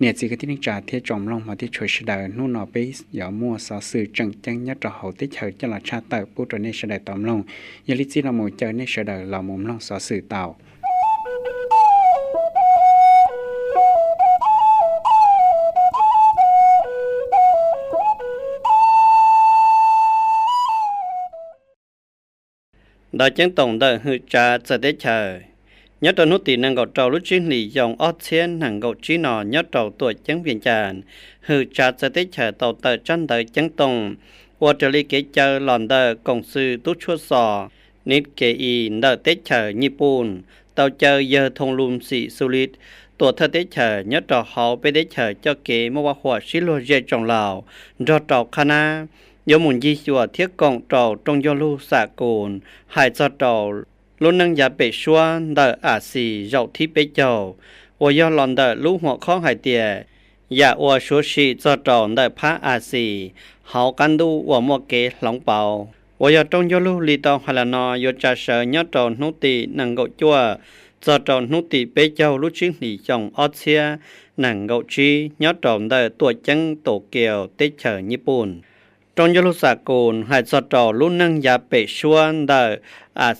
เนี่ยสิกที่นิจาเทียจอมลงมาที่ช่วยเสดนู่นนอไปอย่ามั่วสอสื่อจังยัดจะเขาที่เฉยจะละชาติผู้ตัวนี้เสดตอมลงยลิจิเราหมู่เจอในเสดเรามุมลงสอสื่อเต่าđại chứng tổng đời hư trà sẽ đến chờ nhớ trò nút tì năng gạo trâu lúc chuyên lì dòng ót xiên hàng gạo trí nọ nhớ trâu tuổi chứng viên tràn hư trà sẽ đến chờ tàu tờ chân đời chứng tổng qua trở lý kế chờ lòn đời công sư tốt chua sò nít kế y nợ tết chờ nhịp bùn tàu chờ giờ thông lùm xị xu lít tuổi thơ tết chờ nhớ trò họ bê đến chờ cho kế mô hoa hỏa xí lô dê trong lào do trò khá na do muốn di chùa thiết cộng trò trong do lưu xạ cồn hai cho trò luôn nâng giá bể xua đợi xì dậu thi bế chầu và do lòn đợi lũ họ khó hải tìa và ua số xì cho trò đợi phá xì họ căn đu và mua kế lóng bào và do trong do lưu lì tàu hay là nó do trả sở nhớ trò nút tì nâng gậu chùa cho trò nút tì bế chầu lúc chuyên lì chồng ót xia nâng gậu chi nhớ trò đợi tuổi chân tổ kiều tết chờ nhịp bùn trong gió lúc xạ cồn hai cho trò lúc nâng giá bể xuân đợi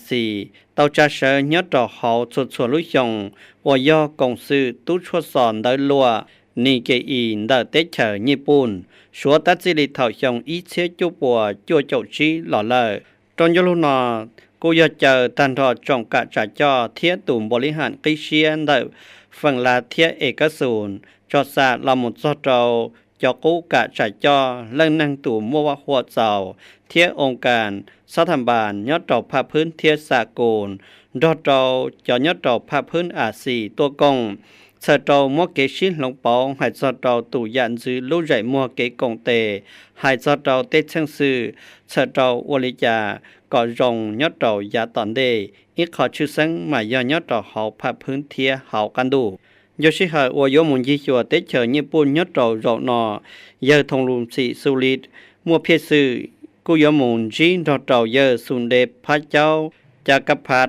xì tàu trả sở nhớ trò họ chuột lúc dòng và do công sư tú chuột sòn đợi lùa nì kê y đợi tết chờ nhịp bùn số tát dì lì thảo dòng ý chế chú bùa chua chậu trí lọ lời trong gió lúc nọ cô do chờ tàn thọ trọng cả trả cho thiết tùm bồ lý hạn cây xiên đợi phần là thiết ế cá sùn cho xa là một cho trò cho cố cả trả cho lần năng tủ mua hoa hoa giàu thiết ông càn sát thảm bàn nhớ trò pháพื้น thiết xạ cồn đo trò cho nhớ trò pháพื้น xì tua công sợ trò mua kế xin lông bóng hay sợ trò tủ dạn dư lưu dạy mua kế công tề hay sợ trò tết chân sư sợ trò ô lý trà có rồng nhớ trò giá tòn đề ít khó chư sân mà do nhớ trò họ pháพื้น thiết họ căn đủ do sĩ hại và do muốn di chùa tết chờ như bùn nhớ trầu rộ nọ giờ thông lùm xị xu lít mua phía sư cô do muốn di rộ trầu giờ xuân đẹp phát cháu cha cấp phát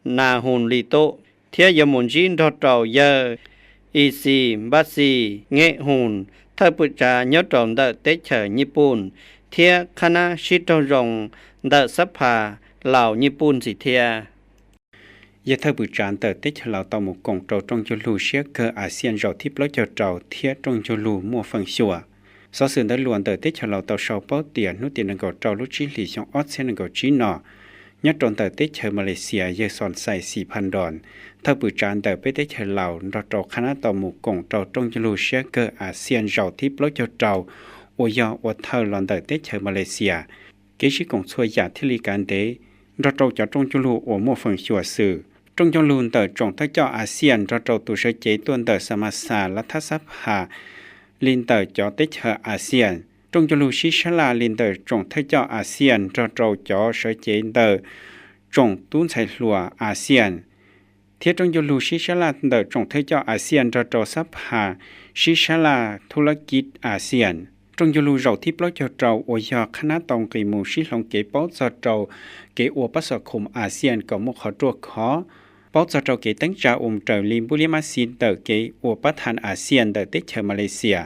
nà hồn lì tô thiết do muốn di rộ trầu giờ y xì bát xì nghệ hồn thơ bụi trà nhớ trầu đợi tết chờ như bùn thiết khá na sĩ trầu rồng đợi sắp hà lào như bùn gì thiết giờ thơ bự tràn tờ tết lào tàu một cổng trầu trong châu lù xế cơ ASEAN rau thiếp lối trầu thiết trong châu lù mua phần xùa sau sự đã luồn tờ tết lào tàu sau bao tiền nút tiền ngầu trầu lúc chỉ lì trong ASEAN ngầu chỉ nọ nhất trong tờ tết chờ Malaysia giờ sòn xài 4,000 đòn thơ bự tràn tờ tết lào rau trầu khá tàu một cổng trầu trong châu lù xế cơ ASEAN rau thiếp lối trầu ô do ô thơ luồn tờ tết chờ Malaysia kế sĩ cổng xuôi giả thiết lý can đế rau trầu cho trong châu lù ô mua phần xùa sự trong trong luôn tờ trọng thác cho ASEAN ra trâu tù sở chế tuân tờ Samasa là thác sắp hà liên tờ cho tết hợp ASEAN trong trong lưu sĩ xã là liên tờ trọng thác cho ASEAN ra trâu cho sở chế tờ trọng tuân chạy lùa ASEAN thiết trong trong lưu sĩ xã là tờ trọng thác cho ASEAN ra trâu sắp hà sĩ xã là thu lắc kít ASEAN trong du lưu rau thiếp lối cho trâu ở do khả năng tông kỳ mù sĩ lòng kế báo cho trâu kế ở bắt sở khủng ASEAN có một khó truộc khó báo cho trâu kế tấn trả trời lim bù liêm ASEAN tờ kế ở bắt hành ASEAN tờ tết chờ Malaysia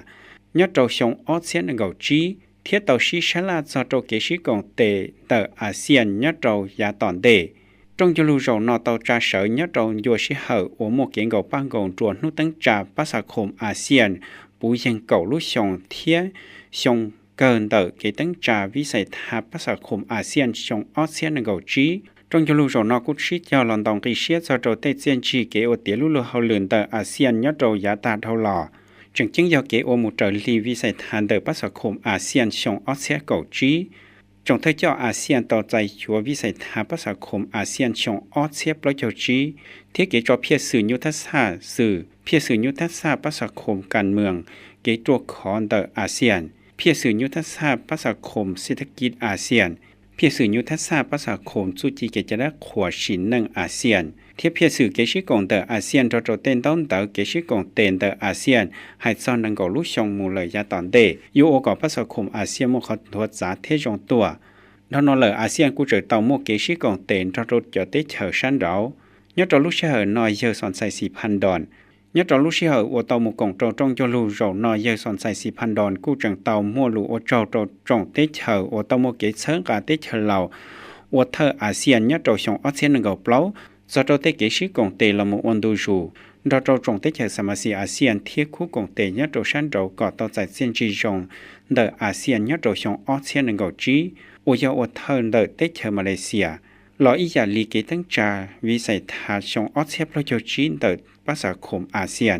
nhớ trâu sống ASEAN ở gầu trí thiết tàu sĩ xã là cho trâu kế sĩ còn tệ tờ ASEAN nhớ trâu giá toàn đề trong du lưu rau nọ tàu trả sở nhớ trâu dù sĩ hở ở một kiện gầu băng gầu truồn nút tấn trả bắt sở khủng ASEAN bù dân cầu lúc xong thiết xong gần tờ kế tấn trà vi sài tháp bắt sở khủng ASEAN xong ASEAN gầu trí trong châu lục rồi nó cũng xí cho lần đồng kỳ xí cho trâu tết chiến chi kế ở tiếng lúa hậu lượn tờ ASEAN nhất trâu giá ta thâu lò chẳng chứng do kế ở một trời li vi sài thàn tờ bắt sở khủng ASEAN xong ASEAN gầu trí trong thời cho ASEAN tàu chạy chúa vi sài tháp bắt sở khủng ASEAN xong ASEAN lối châu trí thiết kế cho phía sử nhu thất xa sử phía sử nhu thất xa bắt sở khủng càn mường kế trục khó tờ ASEAN phía sử nhu thất xa bắt sở khủngเศรษฐกิจ ASEANเพียสื่อยุทธศาสตร์ภาษาโคมสุจีเกจระขวชินหนึ่งอาเซียนเทียบเพียสื่อเกชิกงเตออาเซียนโจเต้นต้นเตอเกชิกงเต้นเตออาเซียนให้ซ่อนนังกอลุชงมูเลยยาตอนเดยูโอกอภาษาโคมอาเซียนมุขทวดสาเทจงตัวแล้วนอเลยอาเซียนกูเจอเตาโมเกชิกงเต้นโจเตเฉอชันเรายอดลุชเชอร์นอยเยอสอนใส่ 4,000 ดอน nhất trò lúc xưa ở tàu một cổng trò trong cho lù rổ nọ giờ sòn xài xìพัน đòn cú chẳng tàu mua lù ở trò trong tết chờ ở tàu một cái sớm cả tết chờ lầu ở thơ ASEAN nhất trò xong ASEAN ngầu plau do trò tết cái sĩ cổng tề là một ôn đu rù đó trò trong tết chờ samasi ASEAN thiết khu cổng tề nhất trò sáng trò có tàu giải xiên chi rồng đợi ASEAN nhất trò xong ASEAN ngầu trí ở giờ ở thơ đợi tết chờ Malaysia lọ ý giả lý kế tăng trà vì xảy thả xong ASEAN lo cho trí đợiภาษาคมอาเซียน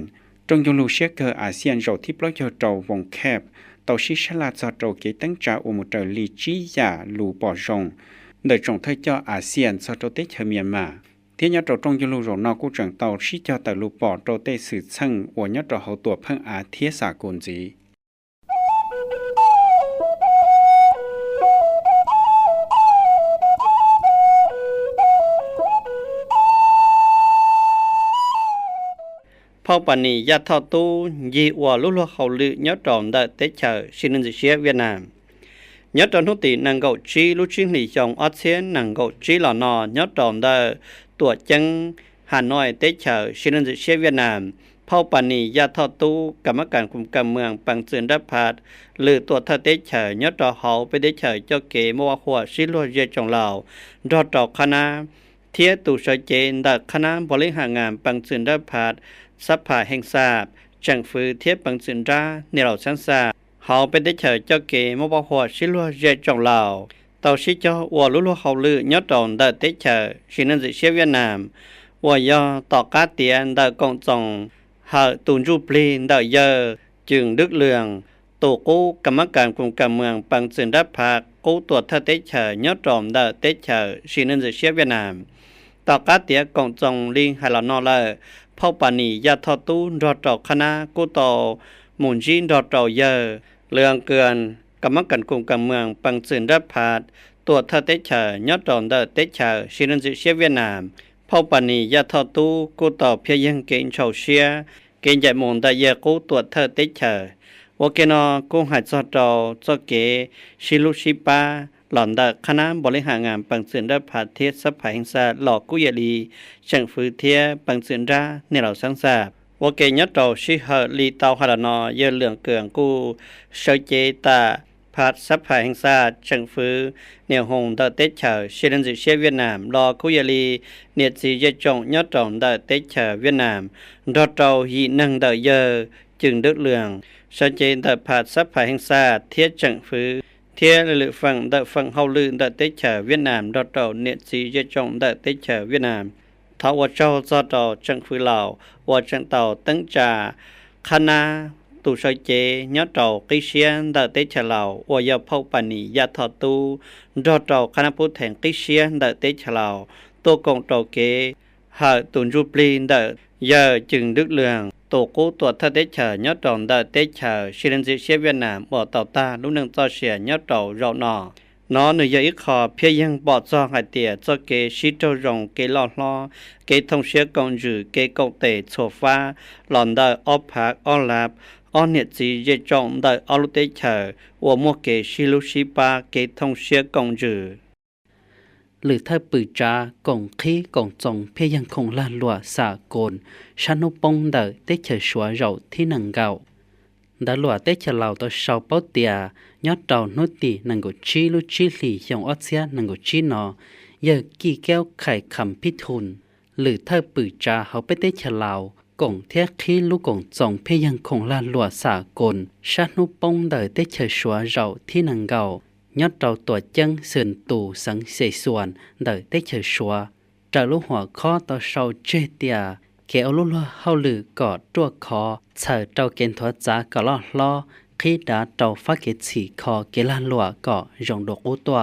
จงยงลูเชเกอร์อาเซียนเราที่ปล่อยเจาวงแคบต่อชิชลาจอเราเกตั้งจาอุมุตลีจียาลูปอจงโดยจงเทเจ้าอาเซียนสอโตเตเชเมียนมาที่ยอดเราจงยงลูเรานอกกูจังเตาชิเจ้าแต่ลูปอโตเตสื่อซึ่งอวยอดเราเขาตัวเพิ่งอาเทียสากลจีพอปันนี้ยาทอตู้ยีวัวลุลเขาลือยอดจอมได้เตเชอชินเซียเวียดนามยอดจอมทุตินังเกาจีลุชิงหลีจงออเซียนนังเกาจีหล่อนอยอดจอมได้ตัวจังฮานอยเตเชอชินเซียเวียดนามพอปันนี้ยาทอตู้กรรมการคุมกำเมืองปังเซินดับพาดหรือตัวเตเชอยอดจอเขาไปเตเชอเจ้าเกมัวหัวชิลัวเยจงเหล่ารอดจอคณะเทียตุเสเจนดักคณะบริหารงานปังเซินดับพาดสัพพะแห่งทราบจังฝือเทียบปังสินราในเหล่าชั้นทราบเขาเป็นได้เฉยเจ้าเกมบ่หัวชิลัวเยจงเหล่าเต่าชิเจ้าวัวลุลัวเขาลือยอดตอนได้เตเฉยชินันสิเชียเวียดนามวัวยอต่อกาเตียนได้กงจงหาตุนจูปลีได้เยอจึงดึกเลืองตัวกู้กรรมการกลุ่มการเมืองปังสินราภากู้ตัวเตเฉยยอดตอนได้เตเฉยชินันสิเชียเวียดนามต่อกาเตียกงจงลิงให้เรานอเลยพอปานียาทอตู้รอดจอกคณะกูต่อหมุนจีนรอดจอกเยอเรื่องเกินกรรมการกลุ่มการเมืองปังสินรับพาดตัวเตเชยอดจอนเดเตเชชินันซิเชียเวียดนามพอปานียาทอตู้กูต่อเพียงเกณฑ์เฉาเชียเกณฑ์ใหญ่มงได้เยกูตัวเตเชว่าเกนอกูหายจอดจอจอเกชิลุชิปาหลอนดักคณะบริหารงานปังเสือนราผาเทศสัพพะแห่งศาสตร์หลอกกุยลีช่างฝือเทียปังเสือนราในเหล่าสังสาบว่าเกยตอชิเฮลีเตาฮาลานอเยเหลืองเกืองกูเชเจตาพัดสัพพะแห่งศาสตร์ช่างฝือเนียวหงดาเตเชอเชลันซิเชียเวียดนามหลอกกุยลีเนียซีเยจงยตองดาเตเชอเวียดนามดอเตาหีนังดาเยจึงดึกเหลืองเชเจตาพัดสัพพะแห่งศาสตร์เทียช่างฝือเทียหรือฝั่งดะฝั่งเฮาลือดะเตเชเวียดนามดอเตาเนซีเยจงดะเตเชเวียดนามท้าวเจ้าซอดอจังฝือลาวว่าจังเตาตั้งจาคณะตุเสเจยอดเตากิเชียนดะเตเชลาวว่ายาเผาปานียาทอตูดอเตาคณะพุทธแห่งกิเชียนดะเตเชลาวตัวกงเตาเกหาตุนจูปลีนดะเยอจึงดึกเลืองตัวกู้ตัวเตเชยอดตอนดะเตเชชิลันซิเชียเวียดนามบ่เตาตาลุนึงเจ้าเสียยอดเตาเรานอนอหนึ่งอีกขอเพียงบอดจอหายเตียเจ้าเกชิโตรงเกลอล้อเกทงเชียกงจือเกกงเตโซฟ้าหลอนได้ออพักออลาบออเนจีเยจงได้ออลุเตเชวัวมัวเกชิลุชิปาเกทงเชียกงจือหรือถ้าปือจากงขี้กงจงเพียงคงลาลัวสากลชนุปงเดเตเชชัวเราที่นังเก่าดาลัวเตเชลาวตัวชาวเป้าเตียยอดดาวนุตินังกุชีลุชิลียองออเซียนังกุชีนอเยอะกี่แก้วไข่คำพิทุนหรือถ้าปือเขาไปเตเชลาวกงเทียขี้ลูกกงจงเพียงคงลาลัวสากลชนุปงเดเตเชชัวเราที่นังเก่ายอดเราตัวจังเสื่อตูสังเสส่วนเดเตเชชัวจะลูกหัวข้อต่อชาวเจเตียเกอลุลเฮาลือกอดตัวคอเฉเจ้าเกณฑ์ทัวจากะล้อล้อขี้ดาเจ้าฟักเกฉีคอเกลันลัวก็ยองดอกอุตัว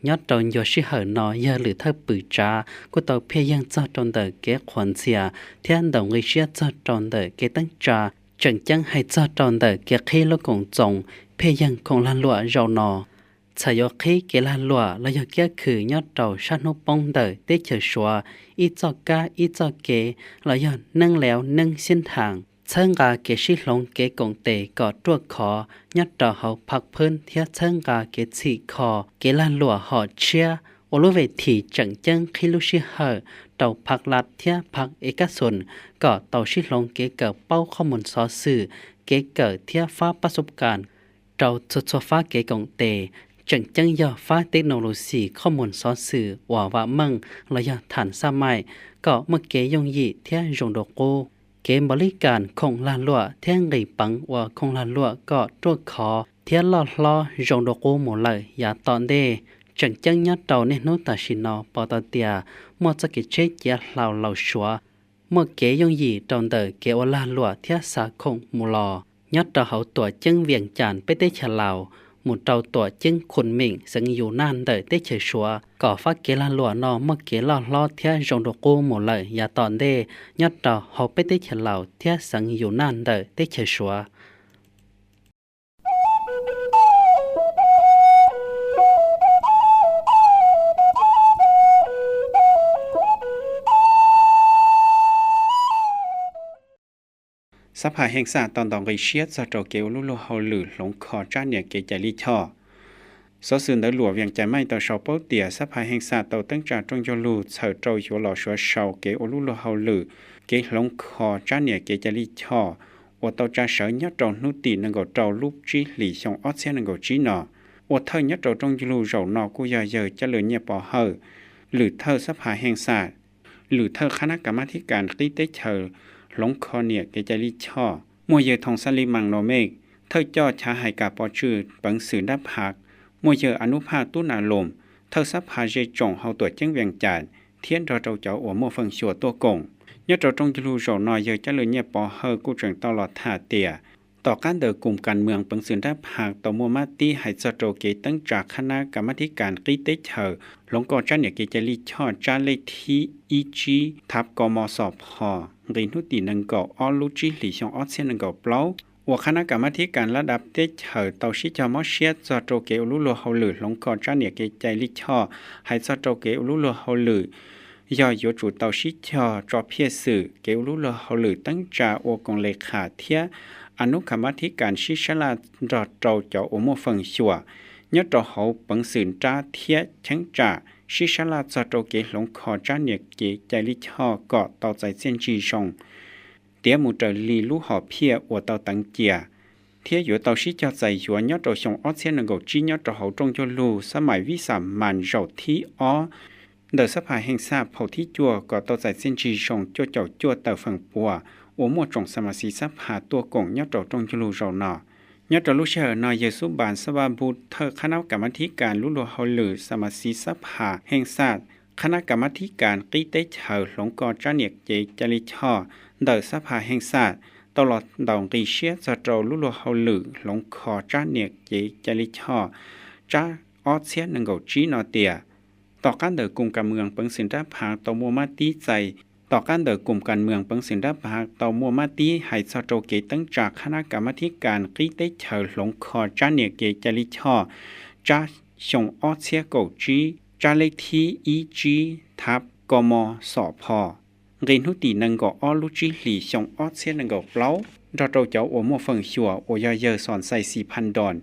ยอดเจ้าโยชิเหอนอเยหรือถ้าปือจาก็ตัวเพียงเจ้าจนเดเกขวัญเสียเทียนดงเชียเจ้าจนเดเกตั้งจาจังจังให้เจ้าจนเดเกขี้ลูกกงจงเพียงคงลันลัวเรานอชายขี้เกลันลัวแล้วยอแก่คือยอดเจ้าชานุปงเดเตเชชัวอีจอกาอีจอกเกแล้วยอนั่งแล้วนั่งเส้นทางเชิงกาเกชิลงเกกงเตกอดตัวคอยอดเจ้าเขาพักเพิ่นเทียเชิงกาเกฉีคอเกลันลัวหอดเชีย โอโลเวทีจังจังคิลุชิเฮอเต่าพักรัฐเทียพักเอกชนก็เต่าชิลงเกเกิดเป้าข้อมูลซอสื่อเกเกิดเทียฟ้าประสบการณ์เต่าจุดฟ้าเกกงเตจังจังย่อฟ้าเทคโนโลยีข้อมูลซอสื่อว่ามั่งระยะฐานสมัยก็เมื่อเกยงยีเทียจงโดโกเกมบริการคงลานลัวเทียงไงปังว่าคงลานลัวก็ตัวขอเทียลอจงโดโกหมดเลยอย่าตอนเดจังจังยัดเต่าในโนตาชินอปอตเตียมัวจะกิเชเจียเหล่าชัวเมื่อเกยงยีตอนเดเกวลาลัวเทียสาคงมูลอยัดเต่าเขาตัวจึงเวียงจานไปได้ฉลาวหมุนเต่าตัวจึงขุนมิ่งสังอยู่นานเดได้เฉยชัวก่อฟ้าเกลาลัวนอเมื่อเกลอเทียจงโดโกหมดเลยอย่าตอนเดยัดเต่าเขาไปได้ฉลาวเทียสังอยู่นานเดได้เฉยชัวสภาแห่งชาติตอนดองริเชียจะโจเกวลุโลเฮาหรือหลงคอจ้าเนี่ยเกจลิช่อสอสื่อได้หลวงเวียงใจไม่ต่อชาวเป้าเตียสภาแห่งชาติต่อตั้งจากจงยลูเฉาโจอยู่หล่อชัวชาวเกวลุโลเฮาหรือเกหลงคอจ้าเนี่ยเกจลิช่อว่าต่อจากเสยยัดจงนุตินังกเจ้าลูกจีหลี่ชงออเซียนังกจีนอว่าเธอยัดจงยลูเจ้านอกุยาเยอจะเลยเนี่ยปอเฮอหรือเธอสภาแห่งชาติหรือเธอคณะกรรมการที่ได้เธอหลงคอเนี่ยเกจลิช่อมัวเยทองสลิมังโนเมกเธอจอชาหายกาปอชื่อปังสือดับหักมัวเยอนุภาตุนาลมเธอสัพพาเจจงเฮาตัวเจ้งเวียงจานเทียนเราเจ้าอัวมัวฟังชัวตัวกงยอดเราจงจลูโจนอยเยอจะเลยเนี่ยปอเฮอกูจังตลอดท่าเตียต่อการเดินกลุ่มการเมืองปังสือดับหักต่อมัวมาตีให้สโตเกตั้งจากคณะกรรมการกิเตเชอหลงกอจันเนี่ยเกจลิช่อจานเลขที่EG ทับกมสพเรียนทุตินังกออลูจิหลี่ชงออเซียนังกอเปล่าว่าคณะกรรมการระดับเตเชอเตาชิจามอเชียสโตเกอุลุโลเฮาหรือหลงกอจันเนี่ยเกจลิช่อให้สโตเกอุลุโลเฮาหรือย่ออยู่จุดเตาชิจอจอเพียสื่อเกอุลุโลเฮาหรือตั้งจาโอกงเลขาเทียอนุกรรมการชิชลาดอเจ้าโอโมฟังชัวยอดเฮาปังสืนจ้าเทียชังจ่าชิชลาจโตเกหลงคอจ้าเนี่ยเกใจลิช่อก็ต่อใจเส้นจีชงเตียมูเตลีลูหอเพียอวเตาตังเจียเทียอยู่เตาชิจใจหัวยอดชงออเซียนงกจียอดเฮาจงจลูสมัยวิสามันเจ้าที่อ้อเดสภาแห่งชาติเผ่าที่จั่วก็ต่อใจเส้นจีชงจั่วเตาฝั่งปัวโอมัวจงสมาชิกสภาตัวกงยอดจงจลูเจ้านอยอดลูเชอนายเยซูบานสวาบุตรเธอคณะกรรมการลุโลเฮาหรือสมาชิกสภาแห่งชาติคณะกรรมการกิเตเชอหลงกอจ้าเนียกเจจลิช่อเดสภาแห่งชาติตลอดดองริเชียสโตลุโลเฮาหรือหลงคอจ้าเนียกเจจลิช่อจ้าออเซียนังกจีนอเตียต่อการเดินกลุ่มการเมืองเปิงสินดาพางต่อมัวมาตีใจต่อการเดินกลุ่มการเมืองเปิงสินดาพางต่อมัวมาตีให้สโตเกตั้งจากคณะกรรมการกิเตเชอหลงคอจ้าเนียกเจจลิช่อจ้าชงออเซียกจีจ้าเลขที่ EG ทับกมสพเรียนทุตินังกอลูจิหลี่ชงออเซียนังกเปล่าเราเจ้าโอมัวฟังชัวโอยาเยอสอนใส่ 4,000 ดอน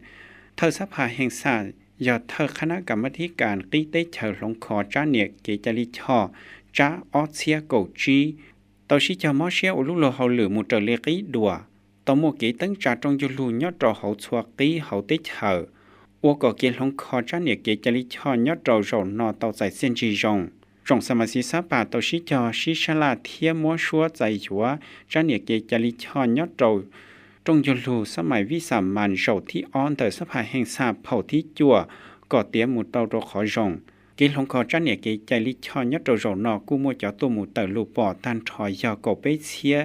เธอสภาแห่งชาติยอดเธอคณะกรรมการกิเตเชอหลงคอจ้าเนียกเจจลิช่อจ้าออเซียกจีตอชิจามอเชียอุลุโลเฮาหรือมุตเลกีดัวตอโมเกตั้งจาจงยูลูยอดเฮาชัวกีเฮาเตเชอวัวก็เกลงคอจ้าเนี่ยเกจลิช่อยอดเราจนอเตาใจเส้นจีจงสมาชิกสภาตอชิจอชิชลาเทียมัวชัวใจหัวจ้าเนี่ยเกจลิช่อยอดเราจงยูลูสมัยวิสามันโจที่ออนเตอสภาแห่งชาติเผ่าที่จั่วก็เตียมุตเตาโรขอจงเกลงคอจ้าเนี่ยเกใจลิช่อยอดเราจนอกูมัวเจ้าตัวมุตเตอลูปอตันถอยยากไปเชีย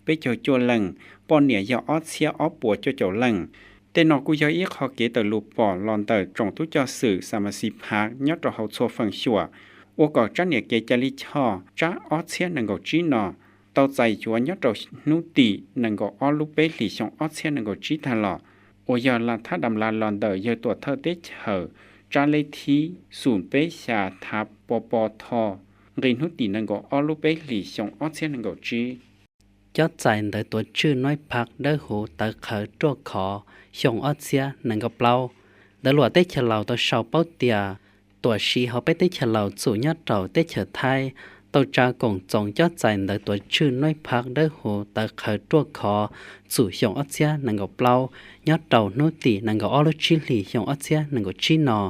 ไปเจ้าจั่วหลังปอนเนี่ยยาออเชียออปัวเจ้าหลังแต่นอกูยออีขอเกตลูปอลอนเตอจงทุจสื่อสมาชิกพรรคยอดเฮาชัวฟังชัวโอกาสจ้าเนี่ยเกจลิช่อจ้าออเซียนังกจีนอต่อใจจัวยอดนุตินังกอลูเปหลีชงออเซียนังกจีทลอโอยาลาทัดดำลาลอนเตอเยตัวเธอเตเชอจ้าเลทีศูนย์เปชาทับปปทเรียนนุตินังกอลูเปหลีชงออเซียนังกจียอดใจเดตัวชื่อน้อยพักเดหูเตอเขาตัวขอชงออเซียนังกเปล่าเดหลวดได้เฉลาตัวชาวเป้าเตียต ตัวชีเขาไปได้เฉลาสู่ยอดเราได้เฉดไทยตัวจากงจงยอดใจในตัวชื่อน้อยพักได้โหแต่เคยตัวคอสู่หยงอัจฉรินังกับเปล่ายอดเราโนตีนังกับออลชิลีหยงอัจฉรินังกับชีนอ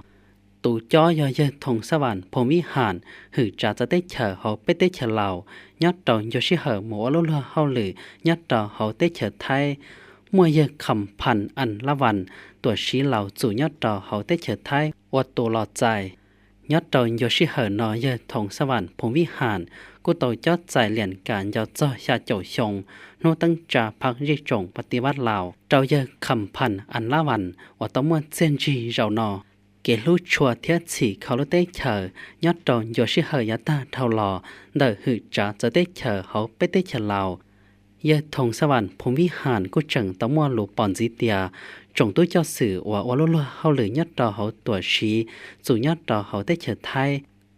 ตูจ้อยอเยทงสวรรค์พรมิหารหือจะได้เฉอเขาไปได้เฉลายอดเราโยชิเหอหมูอลุลเฮาหรือยอดเราเขาได้เฉดไทยมัวเยคำพันอันละวันตัวชีเหล่าสู่ยอดเราเขาได้เฉดไทยวัดตัวหลอดใจยอดเราโยชิเหอนอเยทงสวรรค์พรมิหารกูโตยอดใจเหรียญการยอดจ้อยาโจชงโนตั้งจ่าพักเรียกจงปฏิวัติลาวเจ้าเยคำพันอันละวันว่าต้องมัวเซนจีเรานอเกลูชัวเทียสีเขาลุเตเฉยอดตอนโยชิเหยตาเท่าหล่อเดอหือจ่าจะได้เฉเขาไปได้เฉลาเยทงสวรรค์พรมิหารกูจังต้องมัวหลูปอนจิเตียจงตู้เจ้าสื่อว่าลุลเฮาหรือยอดตอเขาตัวชีสู่ยอดตอเขาได้เฉไทย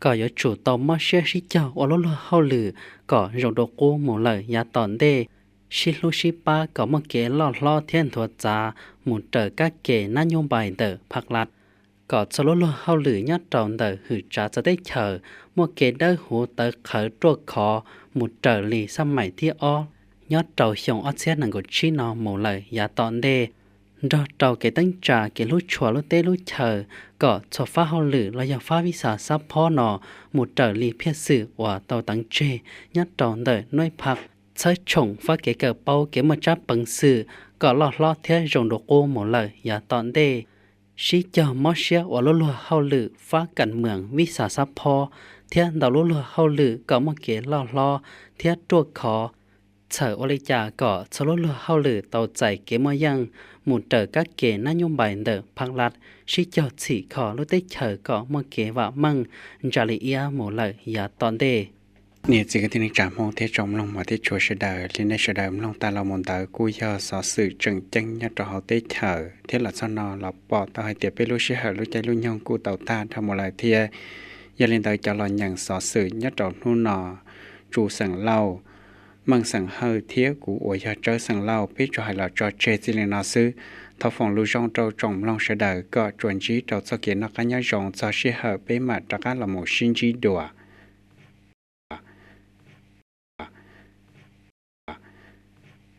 ก็ยอดจู่ต่อมาเชื่อชิเจ้าว่าลุลเฮาหรือก็ยงโดกูหมดเลยยาตอนเดชิลูชิปาก็มาเกล่อเทียนทัวจาหมุนเตอกะเกนโยบายเตอพักลัดก็จะลุลเฮาหรือยอดตอนเดอหือจะได้เฉมัวเกเดอหูเตอเขยตัวคอหมุนเตอลีสมัยที่อ้อยอดเต่าหยงอัจฉรินังกุชีนอหมดเลยยาตอนเดดอเต่าเกตั้งจ่าเกลุชัวลุเตลุเฉก็ชอฟ้าเฮาหรือระยะฟ้าวิสาซับพ่อนอหมุดเตอลีเพียสื่อว่าเต่าตังเจยอดตอนเดอน้อยพักใช้ชงฟ้าเกเกิดเป้าเกมาจับปังสื่อก็ล่อเทียจงโดโกหมดเลยยาตอนเดชีเจ้ามอเชียว่าลุเฮาหรือฟ้ากันเมืองวิสาซับพอเทียดาวลุเฮาหรือก็มาเกล่อเทียตัวขอเฉออริจาก็ชลุเฮาหรือเต่าใจเกมายังหมุนเตอกักเกนโยบายเดอพักลัดชิเจ้าสีขอลุได้เฉอก็มาเกว่ามั่งจาริเอียหมดเลยยาตอนเดเนี่ยจิกันที่นึกจามองเทจอมลงมาที่ชัวเสดาลินในเสดามลงตาเรามนตากูยอสอสื่อจึงจังยัดเราเตเฉอเทหลัดสนอเราปอต่อให้เตียไปรู้เชื่อรู้ใจรู้ยองกูเต่าตาทำอะไรเทียยาลินเตอจะหลอนอย่างสอสื่อยัดเรานู่นนอจูสั่งเล่ามังสั่งเฮอเทียกูอวยเจอสั่งเล่าพิจารณาจอเจจิเลนาซื้อทอฟองลูจงเจ้าจงลองเสดาก็จวนจีเจ้าสเกียนักกันยาจงจะเชื่อไปมาตะการละโมชินจีดัว